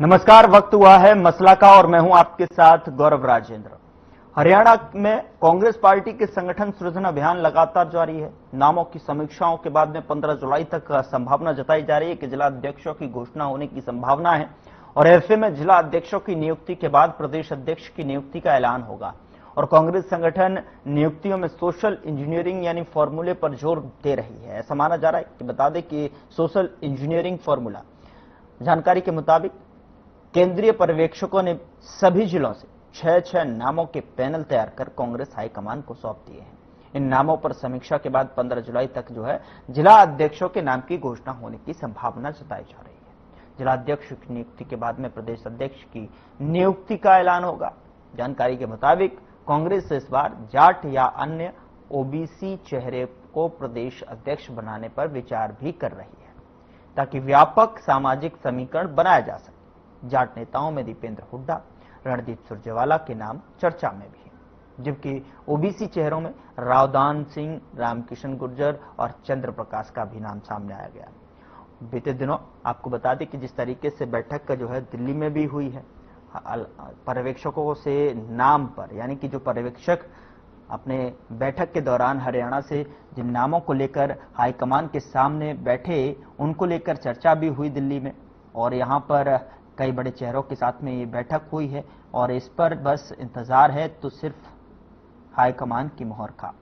नमस्कार, वक्त हुआ है मसला का और मैं हूं आपके साथ गौरव राजेंद्र। हरियाणा में कांग्रेस पार्टी के संगठन सृजन अभियान लगातार जारी है। नामों की समीक्षाओं के बाद में 15 जुलाई तक संभावना जताई जा रही है कि जिला अध्यक्षों की घोषणा होने की संभावना है और ऐसे में जिला अध्यक्षों की नियुक्ति के बाद प्रदेश अध्यक्ष की नियुक्ति का ऐलान होगा। और कांग्रेस संगठन नियुक्तियों में सोशल इंजीनियरिंग यानी फॉर्मूले पर जोर दे रही है। ऐसा माना जा रहा है कि बता दें कि सोशल इंजीनियरिंग फॉर्मूला, जानकारी के मुताबिक केंद्रीय पर्यवेक्षकों ने सभी जिलों से 6-6 नामों के पैनल तैयार कर कांग्रेस हाईकमान को सौंप दिए हैं। इन नामों पर समीक्षा के बाद 15 जुलाई तक जिला अध्यक्षों के नाम की घोषणा होने की संभावना जताई जा रही है। जिला अध्यक्ष की नियुक्ति के बाद में प्रदेश अध्यक्ष की नियुक्ति का ऐलान होगा। जानकारी के मुताबिक कांग्रेस इस बार जाट या अन्य ओबीसी चेहरे को प्रदेश अध्यक्ष बनाने पर विचार भी कर रही है ताकि व्यापक सामाजिक समीकरण बनाया जा सके। जाट नेताओं में दीपेंद्र हुड्डा, रणदीप सुरजेवाला के नाम चर्चा में भी है, जबकि ओबीसी चेहरों में रावदान सिंह, रामकिशन गुर्जर और चंद्र प्रकाश का भी नाम सामने आया गया। बीते दिनों आपको बता दें कि जिस तरीके से बैठक का दिल्ली में भी हुई है, पर्यवेक्षकों से नाम पर, यानी कि जो पर्यवेक्षक अपने बैठक के दौरान हरियाणा से जिन नामों को लेकर हाईकमान के सामने बैठे, उनको लेकर चर्चा भी हुई दिल्ली में और यहां पर कई बड़े चेहरों के साथ में ये बैठक हुई है और इस पर बस इंतजार है तो सिर्फ हाईकमान की मोहर का।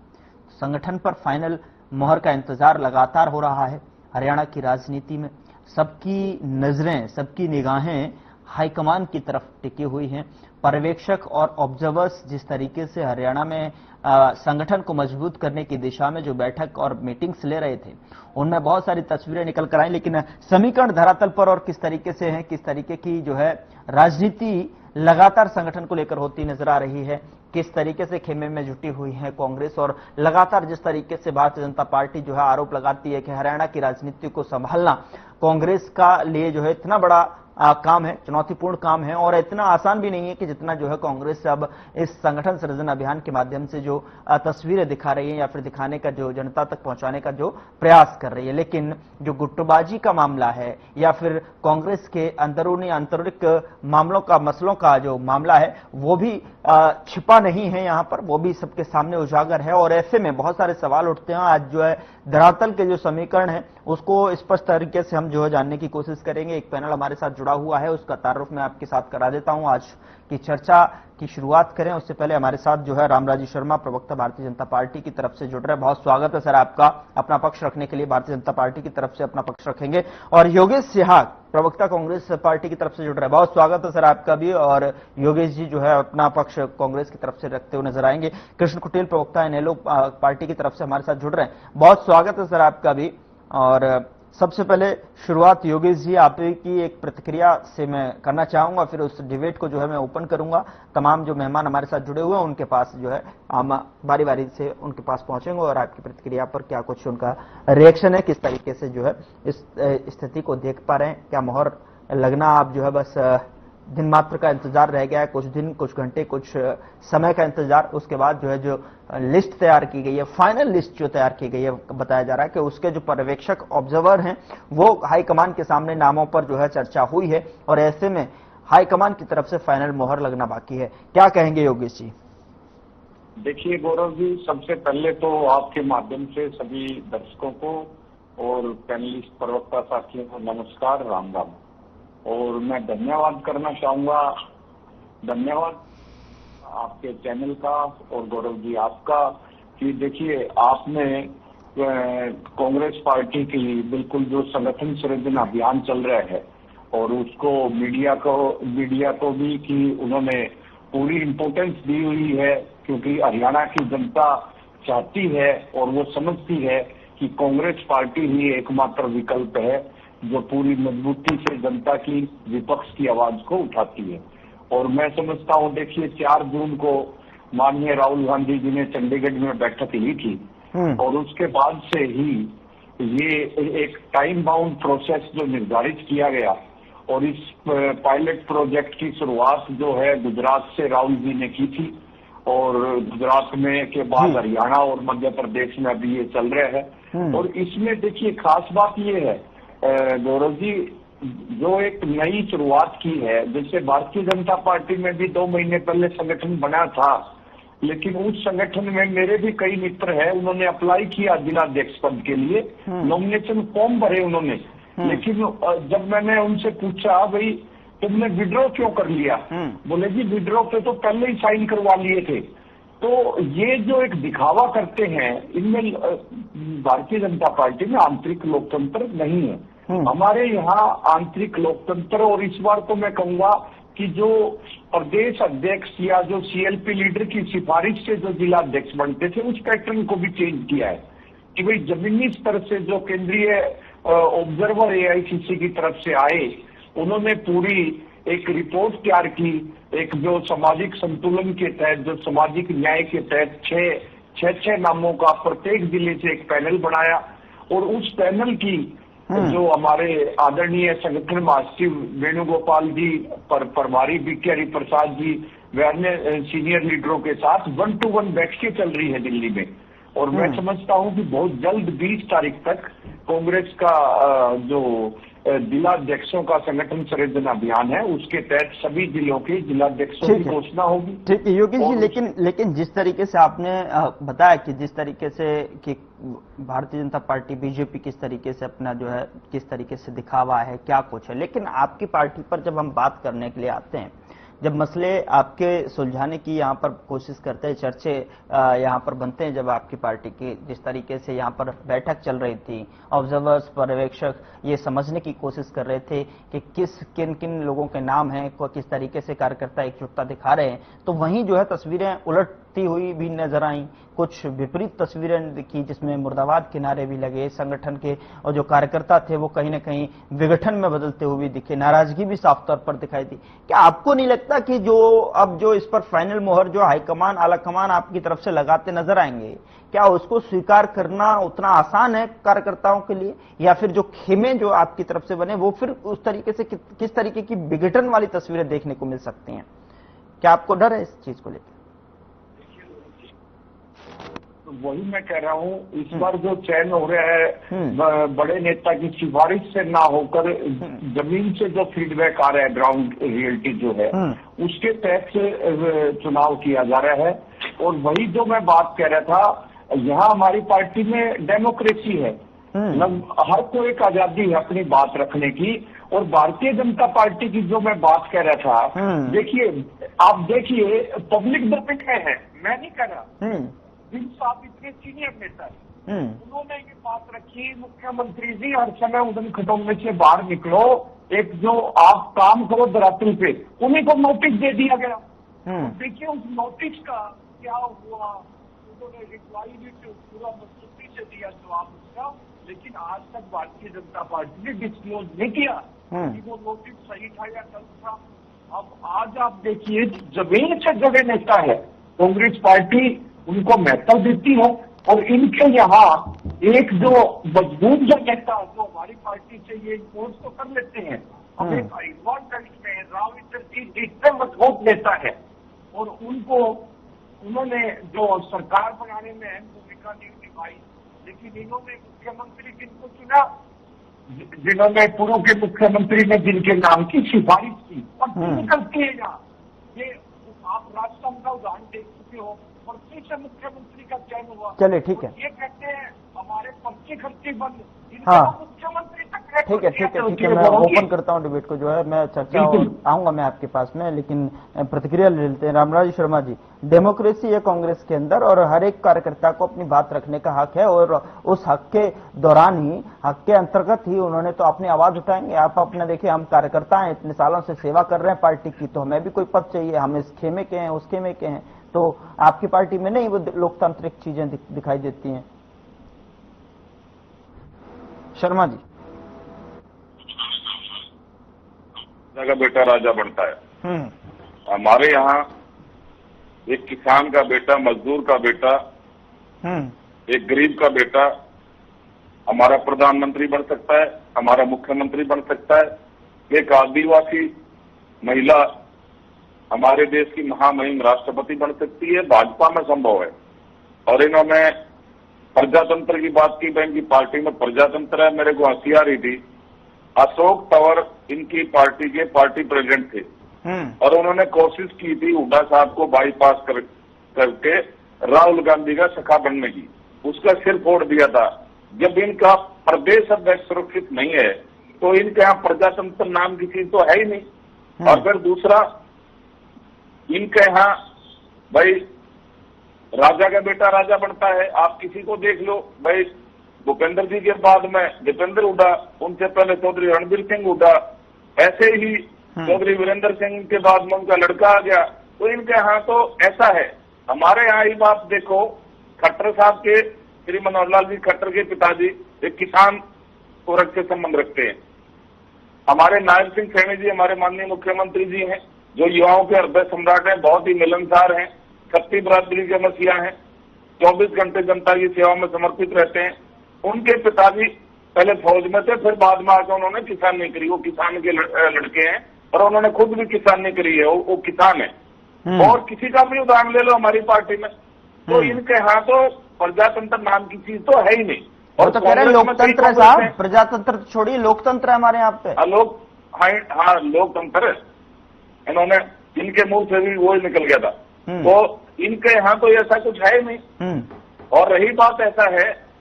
संगठन पर फाइनल मोहर का इंतजार लगातार हो रहा है। हरियाणा की राजनीति में सबकी नजरें, सबकी निगाहें हाईकमान की तरफ टिकी हुई हैं। पर्यवेक्षक और ऑब्जर्वर्स जिस तरीके से हरियाणा में संगठन को मजबूत करने की दिशा में जो बैठक और मीटिंग्स ले रहे थे, उनमें बहुत सारी तस्वीरें निकल कर आई, लेकिन समीकरण धरातल पर और किस तरीके से है, किस तरीके की राजनीति लगातार संगठन को लेकर होती नजर आ रही है, किस तरीके से खेमे में जुटी हुई है कांग्रेस और लगातार जिस तरीके से भारतीय जनता पार्टी आरोप लगाती है कि हरियाणा की राजनीति को संभालना कांग्रेस का लिए इतना बड़ा काम है, चुनौतीपूर्ण काम है और इतना आसान भी नहीं है कि जितना कांग्रेस अब इस संगठन सृजन अभियान के माध्यम से जो तस्वीरें दिखा रही है या फिर दिखाने का जनता तक पहुंचाने का जो प्रयास कर रही है। लेकिन जो गुटबाजी का मामला है या फिर कांग्रेस के अंदरूनी आंतरिक मसलों का जो मामला है, वो भी छिपा नहीं है, यहां पर वो भी सबके सामने उजागर है और ऐसे में बहुत सारे सवाल उठते हैं। आज धरातल के समीकरण है उसको स्पष्ट तरीके से हम जानने की कोशिश करेंगे। एक पैनल हमारे साथ जुड़ा हुआ है, उसका तारुफ मैं आपके साथ करा देता हूं। आज की चर्चा की शुरुआत करें उससे पहले हमारे साथ रामराजी शर्मा, प्रवक्ता भारतीय जनता पार्टी की तरफ से जुड़ रहे हैं। बहुत स्वागत है सर आपका। अपना पक्ष रखने के लिए भारतीय जनता पार्टी की तरफ से अपना पक्ष रखेंगे। और योगेश सिहाग, प्रवक्ता कांग्रेस पार्टी की तरफ से जुड़ रहे हैं। बहुत स्वागत है सर आपका भी। और योगेश जी अपना पक्ष कांग्रेस की तरफ से रखते हुए नजर आएंगे। कृष्ण कुटिल, प्रवक्ता इनेलो पार्टी की तरफ से हमारे साथ जुड़ रहे हैं। बहुत स्वागत है सर आपका भी। और सबसे पहले शुरुआत योगेश जी आप की एक प्रतिक्रिया से मैं करना चाहूंगा, फिर उस डिबेट को मैं ओपन करूंगा। तमाम जो मेहमान हमारे साथ जुड़े हुए हैं उनके पास हम बारी बारी से उनके पास पहुंचेंगे और आपकी प्रतिक्रिया पर क्या कुछ उनका रिएक्शन है, किस तरीके से इस स्थिति को देख पा रहे हैं। क्या मोहर लगना आप बस दिन मात्र का इंतजार रह गया है, कुछ दिन, कुछ घंटे, कुछ समय का इंतजार, उसके बाद जो लिस्ट तैयार की गई है, फाइनल लिस्ट जो तैयार की गई है, बताया जा रहा है कि उसके जो पर्यवेक्षक ऑब्जर्वर हैं वो हाईकमान के सामने नामों पर चर्चा हुई है और ऐसे में हाईकमान की तरफ से फाइनल मोहर लगना बाकी है। क्या कहेंगे योगेश जी? देखिए गौरव जी, सबसे पहले तो आपके माध्यम से सभी दर्शकों को और पैनलिस्ट प्रवक्ता साथियों को नमस्कार, राम राम। और मैं धन्यवाद करना चाहूंगा, धन्यवाद आपके चैनल का और गौरव जी आपका, कि देखिए आपने कांग्रेस पार्टी की बिल्कुल जो संगठन सृजन अभियान चल रहा है और उसको मीडिया को भी कि उन्होंने पूरी इम्पोर्टेंस दी हुई है, क्योंकि हरियाणा की जनता चाहती है और वो समझती है कि कांग्रेस पार्टी ही एकमात्र विकल्प है जो पूरी मजबूती से जनता की, विपक्ष की आवाज को उठाती है। और मैं समझता हूँ, देखिए 4 जून को माननीय राहुल गांधी जी ने चंडीगढ़ में बैठक ली थी और उसके बाद से ही ये एक टाइम बाउंड प्रोसेस जो निर्धारित किया गया और इस पायलट प्रोजेक्ट की शुरुआत गुजरात से राहुल जी ने की थी और गुजरात में के बाद हरियाणा और मध्य प्रदेश में अभी ये चल रहा है। और इसमें देखिए खास बात ये है गौरव जी जो एक नई शुरुआत की है, जैसे भारतीय जनता पार्टी में भी 2 महीने पहले संगठन बना था, लेकिन उस संगठन में मेरे भी कई मित्र हैं, उन्होंने अप्लाई किया जिलाध्यक्ष पद के लिए, नॉमिनेशन फॉर्म भरे उन्होंने, लेकिन जब मैंने उनसे पूछा भाई तुमने विड्रॉ क्यों कर लिया, बोले जी विड्रॉ पे तो पहले ही साइन करवा लिए थे। तो ये जो एक दिखावा करते हैं, इनमें भारतीय जनता पार्टी में आंतरिक लोकतंत्र नहीं है। हमारे यहाँ आंतरिक लोकतंत्र, और इस बार तो मैं कहूंगा कि जो प्रदेश अध्यक्ष या जो सीएलपी लीडर की सिफारिश से जो जिला अध्यक्ष बनते थे, उस पैटर्न को भी चेंज किया है कि भाई जमीनी स्तर से जो केंद्रीय ऑब्जर्वर एआईसीसी की तरफ से आए, उन्होंने पूरी एक रिपोर्ट तैयार की, एक जो सामाजिक संतुलन के तहत, जो सामाजिक न्याय के तहत छह नामों का प्रत्येक जिले से एक पैनल बनाया, और उस पैनल की जो हमारे आदरणीय संगठन महासचिव वेणुगोपाल जी, प्रभारी बीके हरि प्रसाद जी व अन्य सीनियर लीडरों के साथ 1-to-1 बैठकें चल रही है दिल्ली में। और मैं समझता हूं कि बहुत जल्द 20 तारीख तक कांग्रेस का जो जिलाध्यक्षों का संगठन सृजन अभियान है, उसके तहत सभी जिलों के जिलाध्यक्षों की घोषणा होगी। ठीक है योगेश जी, लेकिन जिस तरीके से आपने बताया कि जिस तरीके से कि भारतीय जनता पार्टी बीजेपी किस तरीके से अपना जो है किस तरीके से दिखावा है, क्या कुछ है, लेकिन आपकी पार्टी पर जब हम बात करने के लिए आते हैं, जब मसले आपके सुलझाने की यहाँ पर कोशिश करते हैं, चर्चे यहाँ पर बनते हैं, जब आपकी पार्टी की जिस तरीके से यहाँ पर बैठक चल रही थी, ऑब्जर्वर्स पर्यवेक्षक ये समझने की कोशिश कर रहे थे कि किन किन लोगों के नाम हैं, किस तरीके से कार्यकर्ता एकजुटता दिखा रहे हैं, तो वहीं जो है तस्वीरें उलटती हुई भी नजर आई, कुछ विपरीत तस्वीरें दिखी जिसमें मुर्दाबाद के नारे भी लगे, संगठन के और जो कार्यकर्ता थे वो कहीं ना कहीं विघटन में बदलते हुए दिखे, नाराजगी भी साफ तौर पर दिखाई दी। क्या आपको नहीं लगता कि जो इस पर फाइनल मोहर जो हाईकमान आलाकमान आपकी तरफ से लगाते नजर आएंगे, क्या उसको स्वीकार करना उतना आसान है कार्यकर्ताओं के लिए, या फिर जो खेमे जो आपकी तरफ से बने वो फिर उस तरीके से किस तरीके की विघटन वाली तस्वीरें देखने को मिल सकती हैं? क्या आपको डर है इस चीज को लेकर? वही मैं कह रहा हूँ, इस बार जो चयन हो रहा है बड़े नेता की सिफारिश से ना होकर जमीन से जो फीडबैक आ रहा है, ग्राउंड रियलिटी जो है, उसके तहत से चुनाव किया जा रहा है। और वही जो मैं बात कह रहा था, यहाँ हमारी पार्टी में डेमोक्रेसी है, हर को एक आजादी है अपनी बात रखने की। और भारतीय जनता पार्टी की जो मैं बात कह रहा था, देखिए आप देखिए पब्लिक डोमेन में है, मैं नहीं कह रहा, जिन साहब इतने सीनियर नेता है, उन्होंने ये बात रखी, मुख्यमंत्री जी हर समय उदन खटोले से बाहर निकलो, एक जो आप काम करो धरातल पे, उन्हीं को नोटिस दे दिया गया। देखिए उस नोटिस का क्या हुआ, उन्होंने रिप्लाई भी पूरा मजबूती से दिया जवाब उसका, लेकिन आज तक भारतीय जनता पार्टी ने डिस्क्लोज नहीं किया कि वो नोटिस सही था या गलत था। अब आज आप देखिए जमीन से जुड़े नेता है कांग्रेस पार्टी, उनको महत्व देती है, और इनके यहाँ एक जो मजबूत जो नेता जो हमारी पार्टी से ये इम्पोर्ट तो कर लेते हैं, हमें इन्वॉल्व में राव इंद्रजीत इतने मजबूत नेता है, और उन्होंने जो सरकार बनाने में अहम भूमिका नहीं निभाई, लेकिन इन्होंने मुख्यमंत्री जिनको चुना, जिन्होंने पूर्व के मुख्यमंत्री ने जिनके नाम की सिफारिश की, और निकलती है यहाँ, ये आप राजस्थान का उदाहरण देख चुके हो, पर्ची से मुख्यमंत्री का चयन हुआ। चलिए ठीक है, ये कहते हैं हमारे पर्ची खर्ची बंद, मुख्यमंत्री तक ठीक है, मैं ओपन करता हूं डिबेट को, जो है मैं चर्चा आऊंगा मैं आपके पास में, लेकिन प्रतिक्रिया ले लेते हैं। रामराज शर्मा जी, डेमोक्रेसी है कांग्रेस के अंदर और हर एक कार्यकर्ता को अपनी बात रखने का हक है, और उस हक के दौरान ही, हक के अंतर्गत ही उन्होंने तो अपनी आवाज उठाएंगे। आप अपने देखिए, हम कार्यकर्ता हैं, इतने सालों से सेवा कर रहे हैं पार्टी की, तो हमें भी कोई पद चाहिए, हम इस खेमे के हैं उस खेमे के हैं, तो आपकी पार्टी में नहीं वो लोकतांत्रिक चीजें दिखाई देती हैं? शर्मा जी, का बेटा राजा बनता है। हमारे यहाँ एक किसान का बेटा, मजदूर का बेटा, एक गरीब का बेटा हमारा प्रधानमंत्री बन सकता है, हमारा मुख्यमंत्री बन सकता है, एक आदिवासी महिला हमारे देश की महामहिम राष्ट्रपति बन सकती है, भाजपा में संभव है। और इन्होंने प्रजातंत्र की बात की, इनकी पार्टी में प्रजातंत्र है, मेरे को हंसी आ रही थी अशोक तंवर इनकी पार्टी के पार्टी प्रेसिडेंट थे और उन्होंने कोशिश की थी हुड्डा साहब को बाईपास करके राहुल गांधी का सखा बनने की, उसका सिर फोड़ दिया था। जब इनका प्रदेश अध्यक्ष सुरक्षित नहीं है तो इनके यहाँ प्रजातंत्र नाम की चीज तो है ही नहीं। और फिर दूसरा, इनके यहाँ भाई राजा का बेटा राजा बनता है। आप किसी को देख लो भाई, भूपेंद्र जी के बाद में दीपेंद्र हुड्डा, उनसे पहले चौधरी रणबीर सिंह हुड्डा, ऐसे ही चौधरी वीरेंद्र सिंह के बाद में उनका लड़का आ गया। तो इनके यहाँ तो ऐसा है। हमारे यहाँ ही बात देखो, खट्टर साहब के, श्री मनोहर लाल जी खट्टर के पिताजी एक किसान वर्ग से संबंध रखते हैं। हमारे नायब सिंह सैनी जी हमारे माननीय मुख्यमंत्री जी हैं, जो युवाओं के हृदय सम्राट हैं, बहुत ही मिलनसार हैं, खत्ती बरादरी के मसीहा हैं, 24 घंटे जनता की सेवा में समर्पित रहते हैं। उनके पिताजी पहले फौज में थे, फिर बाद में आकर उन्होंने किसानी करी। वो किसान के लड़के हैं और उन्होंने खुद भी किसानी करी है, वो किसान है। और किसी का भी उदाहरण ले लो हमारी पार्टी में, तो इनके यहाँ तो प्रजातंत्र नाम की चीज तो है ही नहीं। और तो कह रहे लोकतंत्र है साहब, प्रजातंत्र छोड़िए, लोकतंत्र है हमारे यहाँ पे। हाँ, लोकतंत्र है। इन्होंने, इनके मुंह से भी वो ही निकल गया था। तो इनके यहाँ तो ऐसा कुछ है ही नहीं। और रही बात, ऐसा है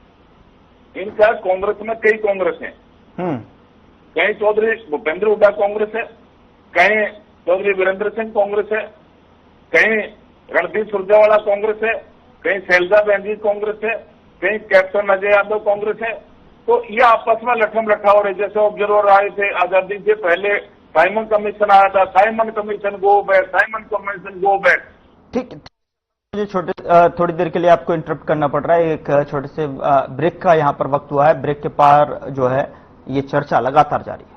इनका कांग्रेस में कई कांग्रेस हैं, कहीं चौधरी भूपेंद्र हुड्डा कांग्रेस है, कहीं चौधरी वीरेंद्र सिंह कांग्रेस है, कहीं रणदीप सुरजेवाला कांग्रेस है, कहीं शैलजा बहन जी कांग्रेस है, कहीं कैप्टन अजय यादव कांग्रेस है। तो ये आपस में लठम लठा हो रहे। जैसे ऑब्जर्वर आए थे आजादी से पहले, साइमन कमीशन आया था, Simon commission go back, Simon commission go back. ठीक, मुझे थोड़ी देर के लिए आपको इंटरप्ट करना पड़ रहा है। एक छोटे से ब्रेक का यहाँ पर वक्त हुआ है। ब्रेक के पार जो है ये चर्चा लगातार जारी है।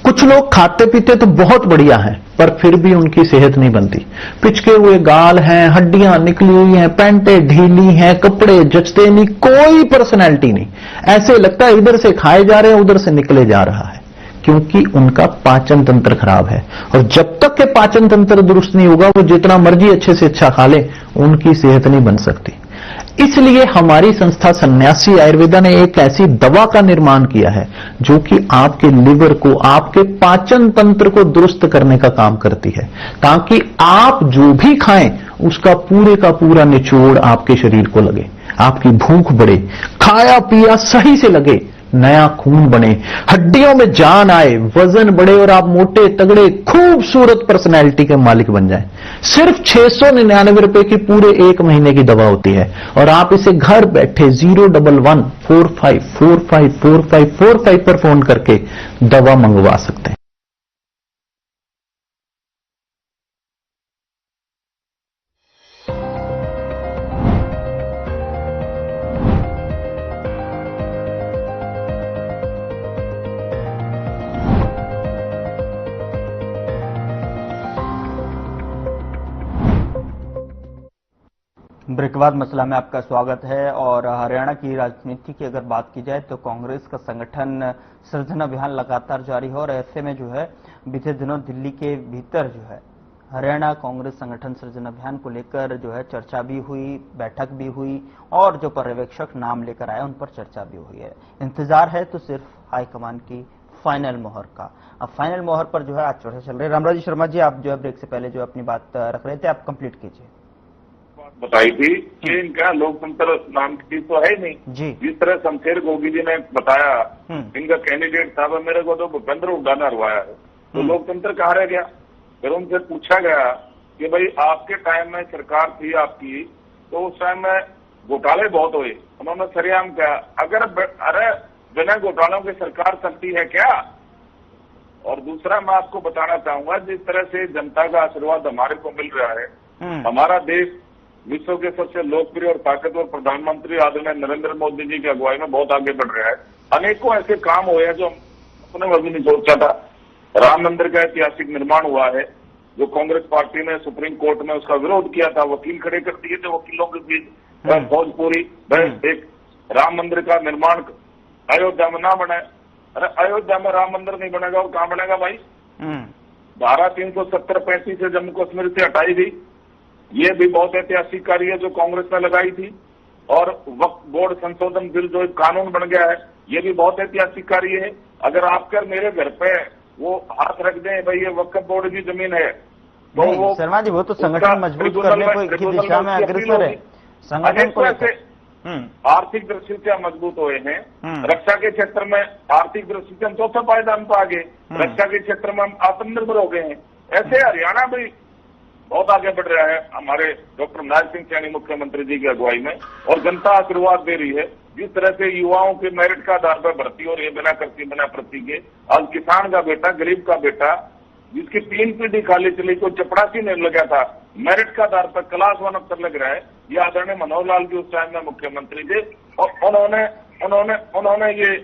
कुछ लोग खाते पीते तो बहुत बढ़िया हैं, पर फिर भी उनकी सेहत नहीं बनती। पिचके हुए गाल हैं, हड्डियां निकली हुई हैं, पैंटें ढीली हैं, कपड़े जचते नहीं, कोई पर्सनैलिटी नहीं। ऐसे लगता है इधर से खाए जा रहे हैं, उधर से निकले जा रहा है, क्योंकि उनका पाचन तंत्र खराब है। और जब तक के पाचन तंत्र दुरुस्त नहीं होगा, वो जितना मर्जी अच्छे से अच्छा खा ले, उनकी सेहत नहीं बन सकती। इसलिए हमारी संस्था सन्यासी आयुर्वेदा ने एक ऐसी दवा का निर्माण किया है जो कि आपके लिवर को, आपके पाचन तंत्र को दुरुस्त करने का काम करती है, ताकि आप जो भी खाएं उसका पूरे का पूरा निचोड़ आपके शरीर को लगे, आपकी भूख बढ़े, खाया पिया सही से लगे, नया खून बने, हड्डियों में जान आए, वजन बढ़े और आप मोटे तगड़े खूबसूरत पर्सनैलिटी के मालिक बन जाएं। सिर्फ 699 रुपए की पूरे 1 महीने की दवा होती है और आप इसे घर बैठे 01145454545 पर फोन करके दवा मंगवा सकते हैं। ब्रेक के बाद मसला में आपका स्वागत है। और हरियाणा की राजनीति की अगर बात की जाए तो कांग्रेस का संगठन सृजन अभियान लगातार जारी है और ऐसे में जो है बीते दिनों दिल्ली के भीतर जो है हरियाणा कांग्रेस संगठन सृजन अभियान को लेकर जो है चर्चा भी हुई, बैठक भी हुई और जो पर्यवेक्षक नाम लेकर आए उन पर चर्चा भी हुई है। इंतजार है तो सिर्फ हाईकमान की फाइनल मोहर का। अब फाइनल मोहर पर जो है आज चर्चा चल रही है। रामराज शर्मा जी, आप जो है ब्रेक से पहले जो अपनी बात रख रहे थे, आप कंप्लीट कीजिए। बताई थी कि इनका लोकतंत्र नाम की चीज तो है ही नहीं जी। जिस तरह शमशेर गोगी जी ने बताया, इनका कैंडिडेट था, मेरे को तो भूपेंद्र हुड्डा ने हरवाया है, तो लोकतंत्र कहाँ रह गया। फिर उनसे पूछा गया कि भाई आपके टाइम में सरकार थी आपकी, तो उस टाइम में घोटाले बहुत हुए, उन्होंने सरेआम कहा। अरे बिना घोटालों की सरकार चलती है क्या। और दूसरा मैं आपको बताना चाहूंगा, जिस तरह से जनता का आशीर्वाद हमारे को मिल रहा है, हमारा देश विश्व के सबसे लोकप्रिय और ताकतवर प्रधानमंत्री आदरणीय नरेंद्र मोदी जी की अगुवाई में बहुत आगे बढ़ रहा है। अनेकों ऐसे काम हुए हैं जो अपने में भी नहीं सोचा था। राम मंदिर का ऐतिहासिक निर्माण हुआ है, जो कांग्रेस पार्टी ने सुप्रीम कोर्ट में उसका विरोध किया था, वकील खड़े कर दिए थे, वकीलों के बीच भोजपुरी एक राम मंदिर का निर्माण अयोध्या में ना बने। अरे अयोध्या में राम मंदिर नहीं बनेगा और कहां बनेगा भाई? धारा 370-35 से जम्मू कश्मीर से हटाई गई, ये भी बहुत ऐतिहासिक कार्य है जो कांग्रेस ने लगाई थी। और वक्फ बोर्ड संशोधन बिल जो एक कानून बन गया है, ये भी बहुत ऐतिहासिक कार्य है। अगर आप कर मेरे घर पे वो हाथ रख दें भाई ये वक्फ बोर्ड की जमीन है, तो वो शर्मा जी वो तो संगठन मजबूत करने की दिशा में अग्रसर है। संगठन को आर्थिक दृष्टि से हम मजबूत हुए हैं। रक्षा के क्षेत्र में आर्थिक दृष्टि से हम चौथे पायदान पर आगे, रक्षा के क्षेत्र में हम आत्मनिर्भर हो गए हैं। ऐसे हरियाणा भी बहुत आगे बढ़ रहा है हमारे डॉक्टर नायब सिंह सैनी मुख्यमंत्री जी की अगुवाई में, और जनता आशीर्वाद दे रही है। जिस तरह से युवाओं के मेरिट का आधार पर भर्ती हो रही है बिना करती बिना प्रति के, आज किसान का बेटा, गरीब का बेटा जिसकी 3 पीढ़ी खाली चली, कोई चपरासी नहीं लगा था, मेरिट का आधार पर क्लास 1 अफसर लग रहा है। ये आदरणीय मनोहर लाल जी उस टाइम में मुख्यमंत्री थे और उन्होंने ये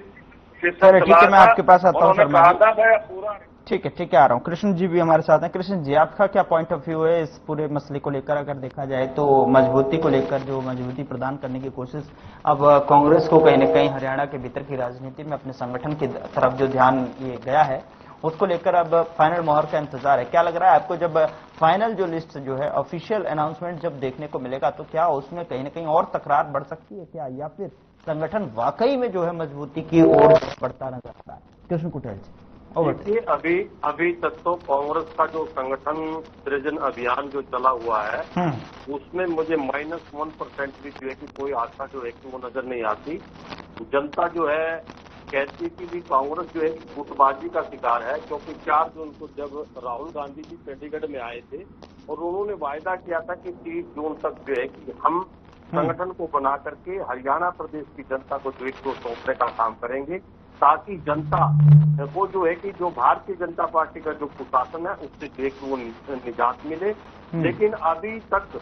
सर ठीक है, मैं आपके पास आता हूँ। कहा था पूरा ठीक है आ रहा हूँ। कृष्ण जी भी हमारे साथ हैं। कृष्ण जी आपका क्या पॉइंट ऑफ व्यू है इस पूरे मसले को लेकर? अगर देखा जाए तो मजबूती को लेकर जो मजबूती प्रदान करने की कोशिश अब कांग्रेस को कहीं न कहीं हरियाणा के भीतर की राजनीति में अपने संगठन की तरफ जो ध्यान ये गया है उसको लेकर अब फाइनल मोहर का इंतजार है। क्या लग रहा है आपको जब फाइनल जो लिस्ट जो है ऑफिशियल अनाउंसमेंट जब देखने को मिलेगा तो क्या उसमें कहीं न कहीं और तकरार बढ़ सकती है क्या, या फिर संगठन वाकई में जो है मजबूती की ओर बढ़ता नजर आता है? कृष्ण कुटेल जी। देखिए अभी तक तो कांग्रेस का जो संगठन सृजन अभियान जो चला हुआ है उसमें मुझे -1% भी जो है कि कोई आशा जो है कि वो नजर नहीं आती। जनता जो है कहती कि भी कांग्रेस जो है गुटबाजी का शिकार है, क्योंकि 4 जून को जब राहुल गांधी जी चंडीगढ़ में आए थे और उन्होंने वायदा किया था कि 30 जून तक जो है कि हम संगठन को बना करके हरियाणा प्रदेश की जनता को जो है वो सौंपने का काम करेंगे, ताकि जनता को जो है कि जो भारतीय जनता पार्टी का जो कुशासन है उससे जो है कि वो निजात मिले। लेकिन अभी तक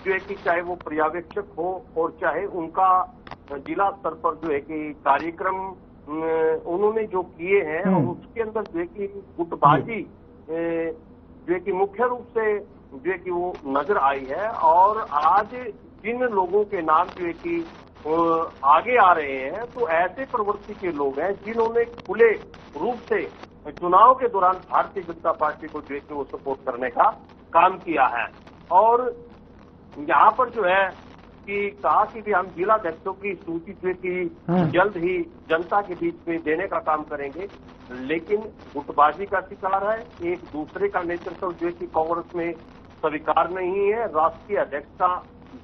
जो है कि चाहे वो पर्यवेक्षक हो और चाहे उनका जिला स्तर पर जो है कि कार्यक्रम उन्होंने जो किए हैं उसके अंदर जो है कि गुटबाजी जो है कि मुख्य रूप से जो है कि वो नजर आई है। और आज जिन लोगों के नाम जो है कि आगे आ रहे हैं तो ऐसे प्रवृत्ति के लोग हैं जिन्होंने खुले रूप से चुनाव के दौरान भारतीय जनता पार्टी को जो है कि वो सपोर्ट करने का काम किया है। और यहाँ पर जो है कि कहा कि भी हम जिलाध्यक्षों की सूची जो है कि जल्द ही जनता के बीच में देने का काम करेंगे, लेकिन गुटबाजी का शिकार है। एक दूसरे का नेतृत्व जो है कि कांग्रेस में स्वीकार नहीं है, राष्ट्रीय अध्यक्ष का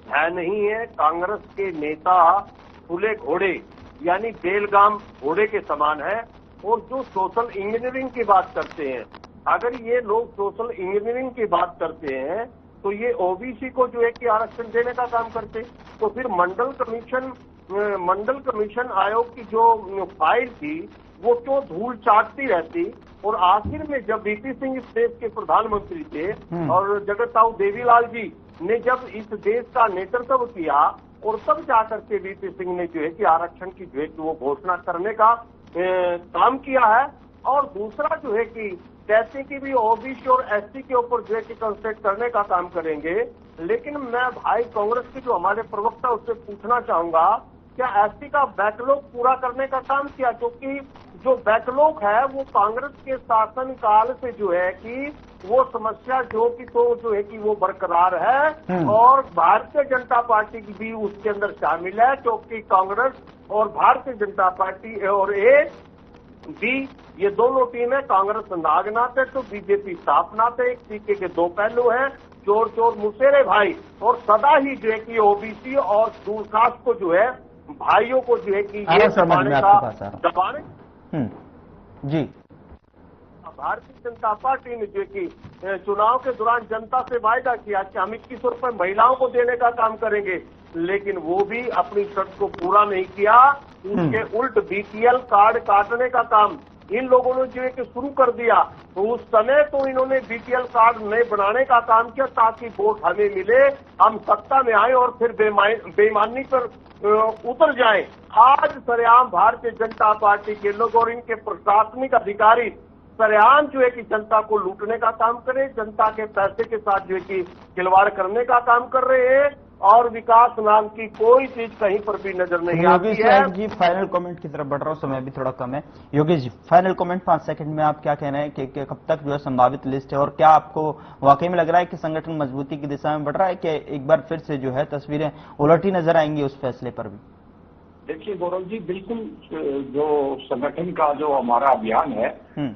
भय नहीं है। कांग्रेस के नेता खुले घोड़े यानी बेलगाम घोड़े के समान है। और जो सोशल इंजीनियरिंग की बात करते हैं, अगर ये लोग सोशल इंजीनियरिंग की बात करते हैं तो ये ओबीसी को जो है कि आरक्षण देने का काम करते, तो फिर मंडल कमीशन आयोग की जो फाइल थी वो क्यों धूल चाटती रहती। और आखिर में जब वीपी सिंह इस देश के प्रधानमंत्री थे और जगत साहू देवीलाल जी ने जब इस देश का नेतृत्व किया और तब जाकर के वीपी सिंह ने जो है कि आरक्षण की जो है कि वो घोषणा करने का काम किया है। और दूसरा जो है कि कहते कि भी ओबीसी और एससी के ऊपर जो है कि कंसंट्रेट करने का काम करेंगे, लेकिन मैं भाई कांग्रेस के जो हमारे प्रवक्ता उससे पूछना चाहूंगा क्या एससी का बैकलॉग पूरा करने का काम किया, क्योंकि जो बैकलॉग है वो कांग्रेस के शासन काल से जो है कि वो समस्या जो है कि वो बरकरार है। और भारतीय जनता पार्टी की भी उसके अंदर शामिल है, क्योंकि कांग्रेस और भारतीय जनता पार्टी और बी ये दोनों टीमें, कांग्रेस नागनाथ है तो बीजेपी साफनाथ है। एक सिक्के के 2 पहलू हैं, चोर चोर मुसेरे भाई। और सदा ही जो है कि ओबीसी और दूरकाश को जो है भाइयों को जो है कि ये दबाने जी भारतीय जनता पार्टी ने जो कि चुनाव के दौरान जनता से वायदा किया कि हम 2100 रुपए महिलाओं को देने का काम करेंगे, लेकिन वो भी अपनी शर्त को पूरा नहीं किया। उसके उल्ट बीपीएल कार्ड काटने का काम इन लोगों ने जो है कि शुरू कर दिया। तो उस समय तो इन्होंने बीपीएल कार्ड नए बनाने का काम किया ताकि वोट हमें मिले, हम सत्ता में आए और फिर बेईमानी पर उतर जाएं। आज सरेआम भारतीय जनता पार्टी के लोग और इनके प्रशासनिक अधिकारी सरेआम जो है कि जनता को लूटने का काम करे, जनता के पैसे के साथ जो है कि खिलवाड़ करने का काम कर रहे हैं। और विकास नाम की कोई चीज कहीं पर भी नजर नहीं आती योगेश है। जी फाइनल कमेंट की तरफ बढ़ रहा हूं, समय भी थोड़ा कम है। Yogesh ji final comment 5 second में आप क्या कह रहे हैं कि कब तक जो है संभावित लिस्ट है, और क्या आपको वाकई में लग रहा है कि संगठन मजबूती की दिशा में बढ़ रहा है कि एक बार फिर से जो है तस्वीरें उलटी नजर आएंगी उस फैसले पर भी? देखिए गौरव जी, बिल्कुल जो संगठन का जो हमारा अभियान है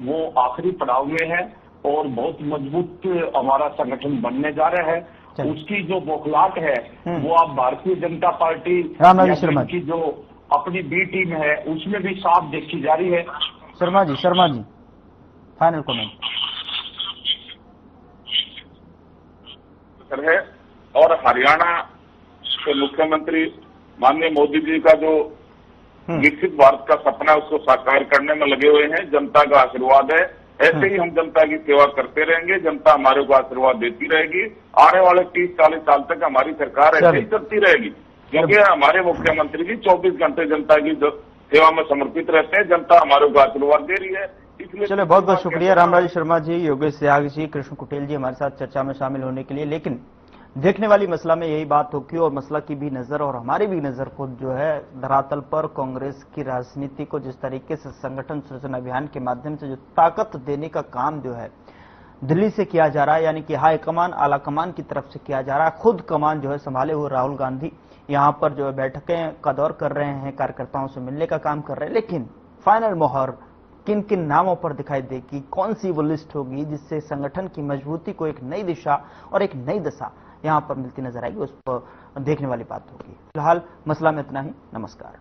वो आखिरी पड़ाव में है और बहुत मजबूत हमारा संगठन बनने जा रहा है। उसकी जो बौखलाहट है वो आप भारतीय जनता पार्टी की जो अपनी बी टीम है उसमें भी साफ देखी जा रही है। शर्मा जी फाइनल कमेंट है। और हरियाणा के मुख्यमंत्री माननीय मोदी जी का जो विकसित भारत का सपना है उसको साकार करने में लगे हुए हैं। जनता का आशीर्वाद है, ऐसे ही हम जनता की सेवा करते रहेंगे, जनता हमारे को आशीर्वाद देती रहेगी। आने वाले 30-40 साल तक हमारी सरकार ऐसे ही चलती रहेगी, क्योंकि हमारे मुख्यमंत्री जी 24 घंटे जनता की सेवा में समर्पित रहते हैं। जनता हमारे को आशीर्वाद दे रही है, इसलिए चलो बहुत बहुत शुक्रिया रामराज शर्मा जी, योगेश त्याग जी, कृष्ण कुटेल जी हमारे साथ चर्चा में शामिल होने के लिए। लेकिन देखने वाली मसला में यही बात होगी और मसला की भी नजर और हमारी भी नजर खुद जो है धरातल पर कांग्रेस की राजनीति को जिस तरीके से संगठन सृजन अभियान के माध्यम से जो ताकत देने का काम जो है दिल्ली से किया जा रहा है, यानी कि हाई कमान आला कमान की तरफ से किया जा रहा है। खुद कमान जो है संभाले हुए राहुल गांधी यहां पर जो है बैठकें का दौर कर रहे हैं, कार्यकर्ताओं से मिलने का काम कर रहे हैं। लेकिन फाइनल मोहर किन किन नामों पर दिखाई देगी, कौन सी वो लिस्ट होगी जिससे संगठन की मजबूती को एक नई दिशा और एक नई दशा यहां पर मिलती नजर आएगी, उस पर देखने वाली बात होगी। फिलहाल मसला में इतना ही। नमस्कार।